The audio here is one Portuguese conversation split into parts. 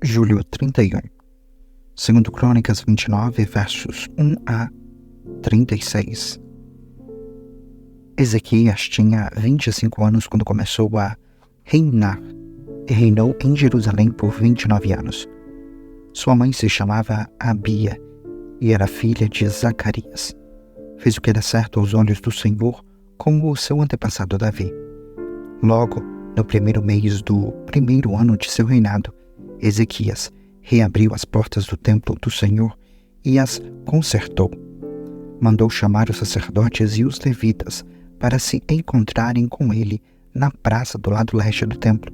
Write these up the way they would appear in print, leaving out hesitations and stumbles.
Julho 31. Segundo Crônicas 29, versos 1 a 36. Ezequias tinha 25 anos quando começou a reinar e reinou em Jerusalém por 29 anos. Sua mãe se chamava Abia e era filha de Zacarias. Fez o que era certo aos olhos do Senhor, como o seu antepassado Davi. Logo, no primeiro mês do primeiro ano de seu reinado, Ezequias reabriu as portas do templo do Senhor e as consertou. Mandou chamar os sacerdotes e os levitas para se encontrarem com ele na praça do lado leste do templo.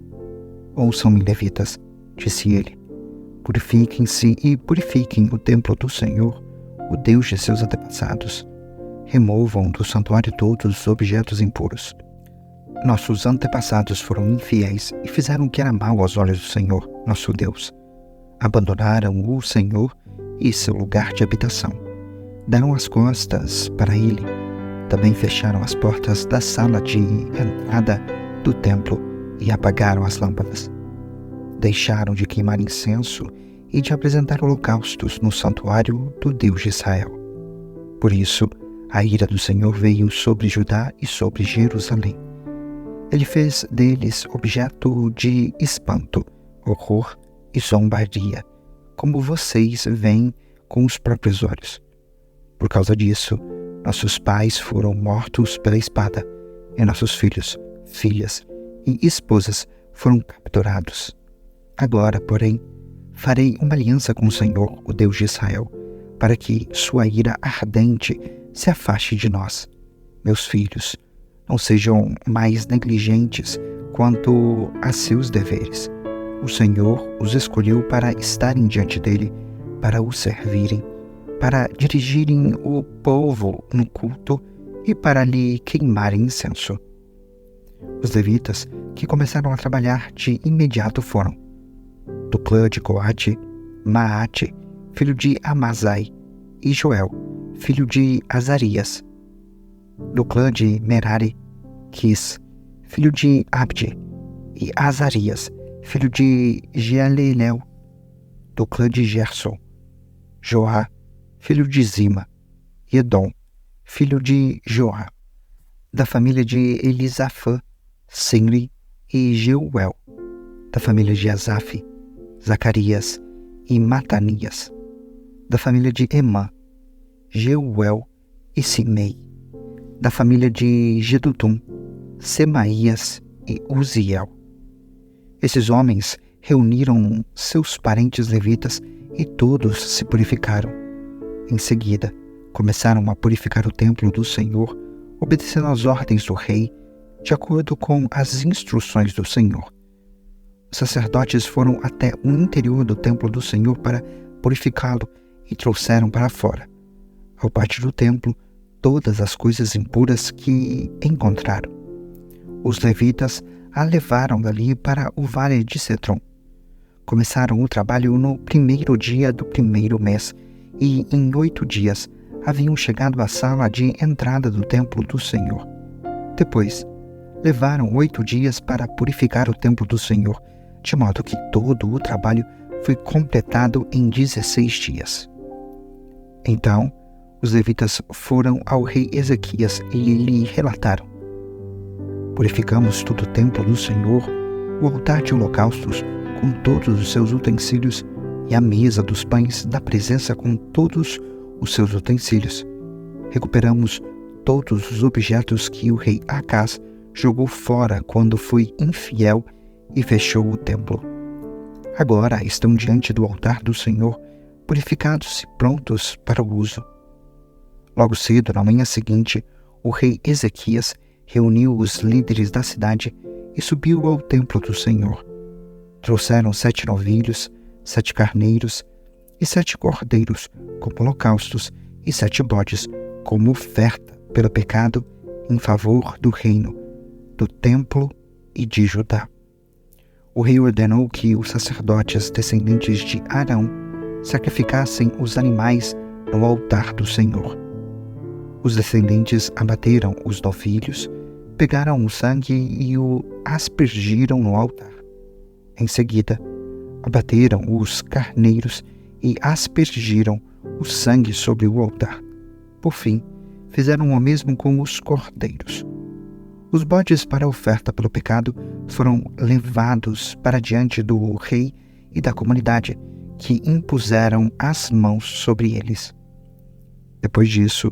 Ouçam-me, levitas, disse ele. Purifiquem-se e purifiquem o templo do Senhor, o Deus de seus antepassados. Removam do santuário todos os objetos impuros. Nossos antepassados foram infiéis e fizeram o que era mal aos olhos do Senhor, nosso Deus. Abandonaram o Senhor e seu lugar de habitação. Deram as costas para ele. Também fecharam as portas da sala de entrada do templo e apagaram as lâmpadas. Deixaram de queimar incenso e de apresentar holocaustos no santuário do Deus de Israel. Por isso, a ira do Senhor veio sobre Judá e sobre Jerusalém. Ele fez deles objeto de espanto, horror e zombaria, como vocês veem com os próprios olhos. Por causa disso, nossos pais foram mortos pela espada, e nossos filhos, filhas e esposas foram capturados. Agora, porém, farei uma aliança com o Senhor, o Deus de Israel, para que sua ira ardente se afaste de nós. Meus filhos, não sejam mais negligentes quanto a seus deveres. O Senhor os escolheu para estarem diante dele, para o servirem, para dirigirem o povo no culto e para lhe queimarem incenso. Os levitas que começaram a trabalhar de imediato foram: do clã de Coate, Maate, filho de Amazai, e Joel, filho de Azarias. Do clã de Merari, Quis, filho de Abdi, e Azarias, filho de Jealelel. Do clã de Gerson, Joá, filho de Zima, e Edom, filho de Joá. Da família de Elisafã, Simri e Jeuel. Da família de Asaf, Zacarias e Matanias. Da família de Emã, Jeuel e Simei. Da família de Jedutum, Semaías e Uziel. Esses homens reuniram seus parentes levitas e todos se purificaram. Em seguida, começaram a purificar o templo do Senhor, obedecendo às ordens do rei, de acordo com as instruções do Senhor. Os sacerdotes foram até o interior do templo do Senhor para purificá-lo e trouxeram para fora, ao pátio do templo, todas as coisas impuras que encontraram. Os levitas a levaram dali para o vale de Cedron. Começaram o trabalho no primeiro dia do primeiro mês e, em 8 dias, haviam chegado à sala de entrada do templo do Senhor. Depois, levaram 8 dias para purificar o templo do Senhor, de modo que todo o trabalho foi completado em 16 dias. Então, os levitas foram ao rei Ezequias e lhe relataram: Purificamos todo o templo do Senhor, o altar de holocaustos com todos os seus utensílios e a mesa dos pães da presença com todos os seus utensílios. Recuperamos todos os objetos que o rei Acaz jogou fora quando foi infiel e fechou o templo. Agora estão diante do altar do Senhor, purificados e prontos para o uso. Logo cedo, na manhã seguinte, o rei Ezequias reuniu os líderes da cidade e subiu ao templo do Senhor. Trouxeram 7 novilhos, 7 carneiros e 7 cordeiros como holocaustos e 7 bodes como oferta pelo pecado em favor do reino, do templo e de Judá. O rei ordenou que os sacerdotes descendentes de Arão sacrificassem os animais no altar do Senhor. Os descendentes abateram os novilhos, pegaram o sangue e o aspergiram no altar. Em seguida, abateram os carneiros e aspergiram o sangue sobre o altar. Por fim, fizeram o mesmo com os cordeiros. Os bodes para a oferta pelo pecado foram levados para diante do rei e da comunidade, que impuseram as mãos sobre eles. Depois disso,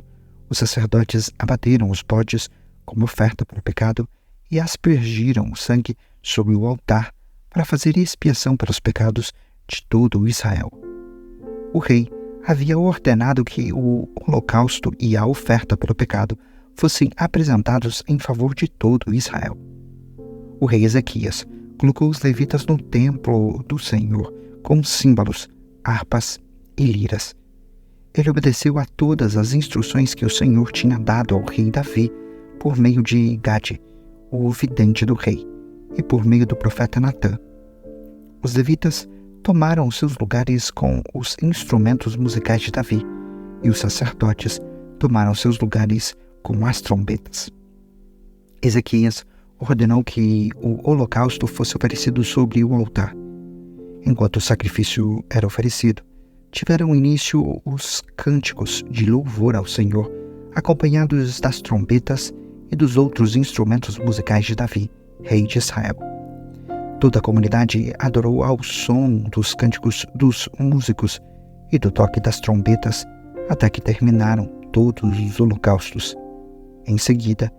os sacerdotes abateram os bodes como oferta pelo pecado e aspergiram o sangue sobre o altar para fazer expiação pelos pecados de todo Israel. O rei havia ordenado que o holocausto e a oferta pelo pecado fossem apresentados em favor de todo Israel. O rei Ezequias colocou os levitas no templo do Senhor com símbolos, harpas e liras. Ele obedeceu a todas as instruções que o Senhor tinha dado ao rei Davi por meio de Gade, o vidente do rei, e por meio do profeta Natã. Os levitas tomaram seus lugares com os instrumentos musicais de Davi, e os sacerdotes tomaram seus lugares com as trombetas. Ezequias ordenou que o holocausto fosse oferecido sobre o altar. Enquanto o sacrifício era oferecido, tiveram início os cânticos de louvor ao Senhor, acompanhados das trombetas e dos outros instrumentos musicais de Davi, rei de Israel. Toda a comunidade adorou ao som dos cânticos dos músicos e do toque das trombetas, até que terminaram todos os holocaustos. Em seguida,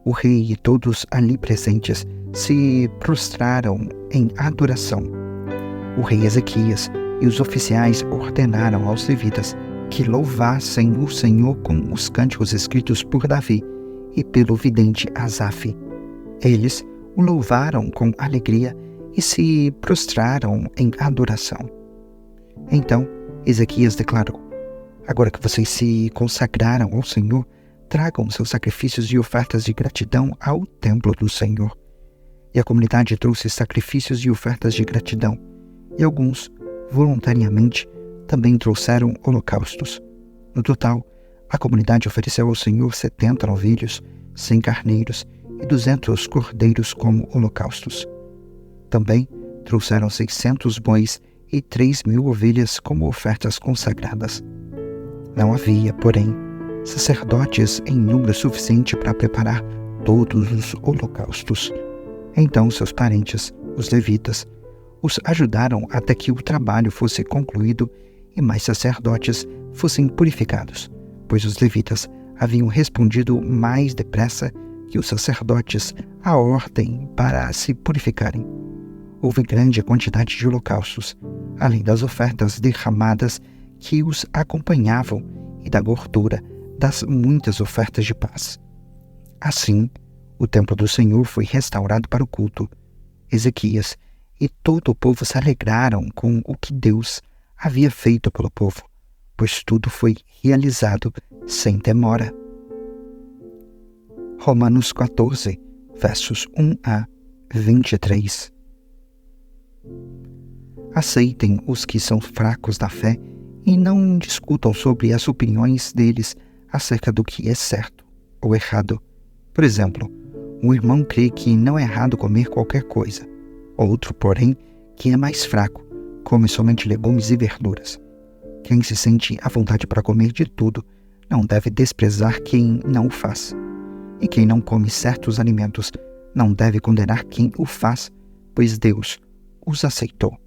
o rei e todos ali presentes se prostraram em adoração. O rei Ezequias e os oficiais ordenaram aos levitas que louvassem o Senhor com os cânticos escritos por Davi e pelo vidente Asaf. Eles o louvaram com alegria e se prostraram em adoração. Então Ezequias declarou: agora que vocês se consagraram ao Senhor, tragam seus sacrifícios e ofertas de gratidão ao templo do Senhor. E a comunidade trouxe sacrifícios e ofertas de gratidão, e alguns, voluntariamente, também trouxeram holocaustos. No total, a comunidade ofereceu ao Senhor 70 novilhos, 100 carneiros e 200 cordeiros como holocaustos. Também trouxeram 600 bois e 3.000 ovelhas como ofertas consagradas. Não havia, porém, sacerdotes em número suficiente para preparar todos os holocaustos. Então seus parentes, os levitas, os ajudaram até que o trabalho fosse concluído e mais sacerdotes fossem purificados, pois os levitas haviam respondido mais depressa que os sacerdotes à ordem para se purificarem. Houve grande quantidade de holocaustos, além das ofertas derramadas que os acompanhavam e da gordura das muitas ofertas de paz. Assim, o templo do Senhor foi restaurado para o culto. Ezequias e todo o povo se alegraram com o que Deus havia feito pelo povo, pois tudo foi realizado sem demora. Romanos 14, versos 1 a 23. Aceitem os que são fracos na fé e não discutam sobre as opiniões deles acerca do que é certo ou errado. Por exemplo, um irmão crê que não é errado comer qualquer coisa. Outro, porém, que é mais fraco, come somente legumes e verduras. Quem se sente à vontade para comer de tudo não deve desprezar quem não o faz. E quem não come certos alimentos não deve condenar quem o faz, pois Deus os aceitou.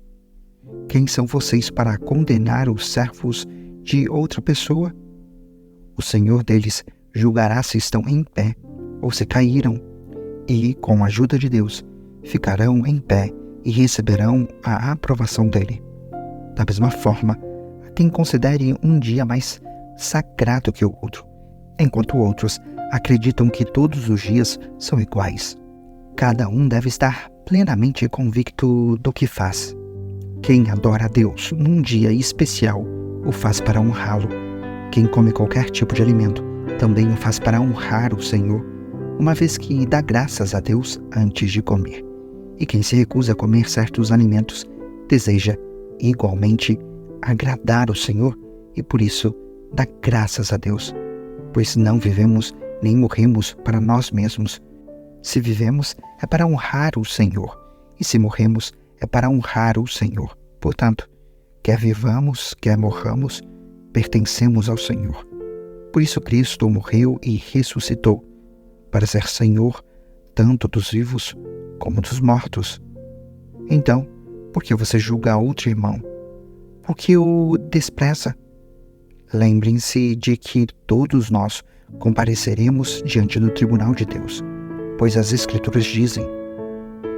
Quem são vocês para condenar os servos de outra pessoa? O Senhor deles julgará se estão em pé ou se caíram, e, com a ajuda de Deus, ficarão em pé e receberão a aprovação dele. Da mesma forma, há quem considere um dia mais sagrado que o outro, enquanto outros acreditam que todos os dias são iguais. Cada um deve estar plenamente convicto do que faz. Quem adora a Deus num dia especial o faz para honrá-lo. Quem come qualquer tipo de alimento também o faz para honrar o Senhor, uma vez que dá graças a Deus antes de comer. E quem se recusa a comer certos alimentos deseja, igualmente, agradar o Senhor e por isso dá graças a Deus, pois não vivemos nem morremos para nós mesmos. Se vivemos, é para honrar o Senhor, e se morremos, é para honrar o Senhor. Portanto, quer vivamos, quer morramos, pertencemos ao Senhor. Por isso Cristo morreu e ressuscitou, para ser Senhor tanto dos vivos como dos mortos. Então, por que você julga outro irmão? Por que o despreza? Lembrem-se de que todos nós compareceremos diante do tribunal de Deus, pois as Escrituras dizem: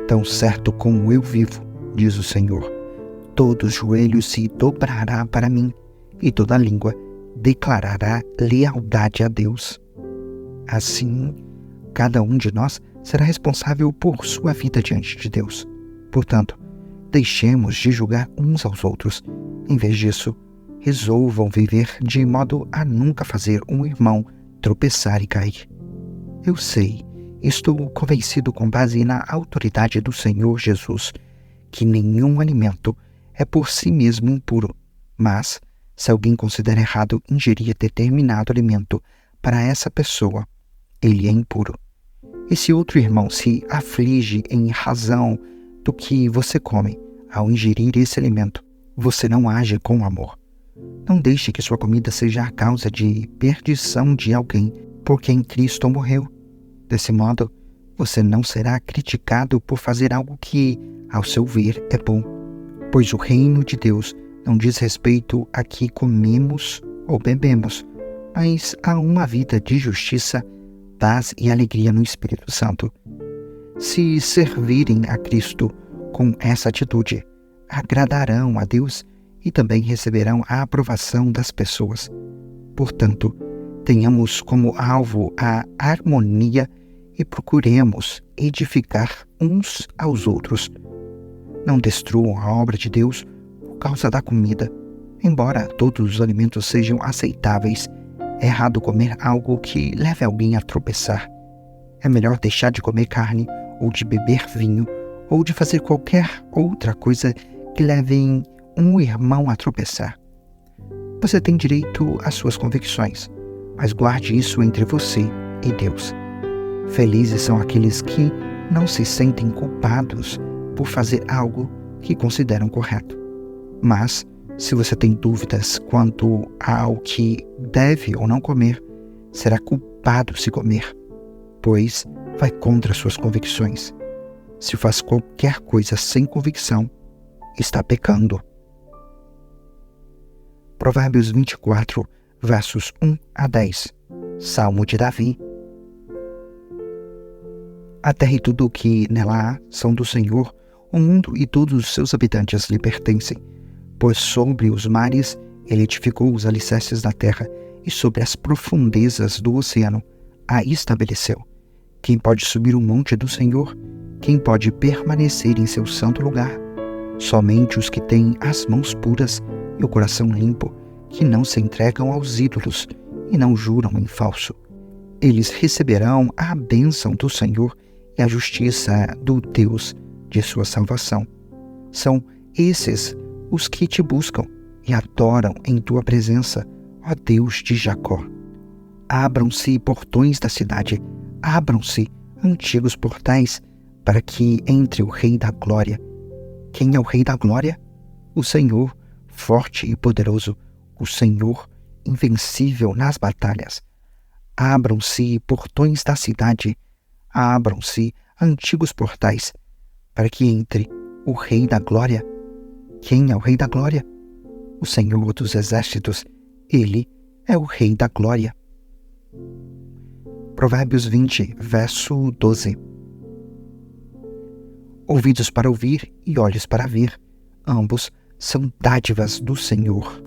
tão certo como eu vivo, diz o Senhor, todo joelho se dobrará para mim, e toda língua declarará lealdade a Deus. Assim, cada um de nós será responsável por sua vida diante de Deus. Portanto, deixemos de julgar uns aos outros. Em vez disso, resolvam viver de modo a nunca fazer um irmão tropeçar e cair. Eu sei, estou convencido com base na autoridade do Senhor Jesus, que nenhum alimento é por si mesmo impuro, mas, se alguém considera errado ingerir determinado alimento para essa pessoa, ele é impuro. E se outro irmão se aflige em razão do que você come ao ingerir esse alimento, você não age com amor. Não deixe que sua comida seja a causa de perdição de alguém por quem Cristo morreu. Desse modo, você não será criticado por fazer algo que, ao seu ver, é bom, pois o reino de Deus não diz respeito a que comemos ou bebemos, mas a uma vida de justiça, paz e alegria no Espírito Santo. Se servirem a Cristo com essa atitude, agradarão a Deus e também receberão a aprovação das pessoas. Portanto, tenhamos como alvo a harmonia e procuremos edificar uns aos outros. Não destruam a obra de Deus por causa da comida. Embora todos os alimentos sejam aceitáveis, é errado comer algo que leve alguém a tropeçar. É melhor deixar de comer carne, ou de beber vinho, ou de fazer qualquer outra coisa que leve um irmão a tropeçar. Você tem direito às suas convicções, mas guarde isso entre você e Deus. Felizes são aqueles que não se sentem culpados por fazer algo que consideram correto. Mas, se você tem dúvidas quanto ao que deve ou não comer, será culpado se comer, pois vai contra suas convicções. Se faz qualquer coisa sem convicção, está pecando. Provérbios 24, versos 1 a 10. Salmo de Davi. A terra e tudo o que nela há são do Senhor, o mundo e todos os seus habitantes lhe pertencem. Pois sobre os mares ele edificou os alicerces da terra, e sobre as profundezas do oceano a estabeleceu. Quem pode subir o monte do Senhor? Quem pode permanecer em seu santo lugar? Somente os que têm as mãos puras e o coração limpo, que não se entregam aos ídolos e não juram em falso. Eles receberão a bênção do Senhor e a justiça do Deus de sua salvação. São esses os que te buscam e adoram em tua presença, ó Deus de Jacó. Abram-se portões da cidade, abram-se antigos portais, para que entre o Rei da Glória. Quem é o Rei da Glória? O Senhor, forte e poderoso, o Senhor, invencível nas batalhas. Abram-se portões da cidade, abram-se antigos portais, para que entre o Rei da Glória. Quem é o Rei da Glória? O Senhor dos Exércitos, Ele é o Rei da Glória. Provérbios 20, verso 12. Ouvidos para ouvir e olhos para ver, ambos são dádivas do Senhor.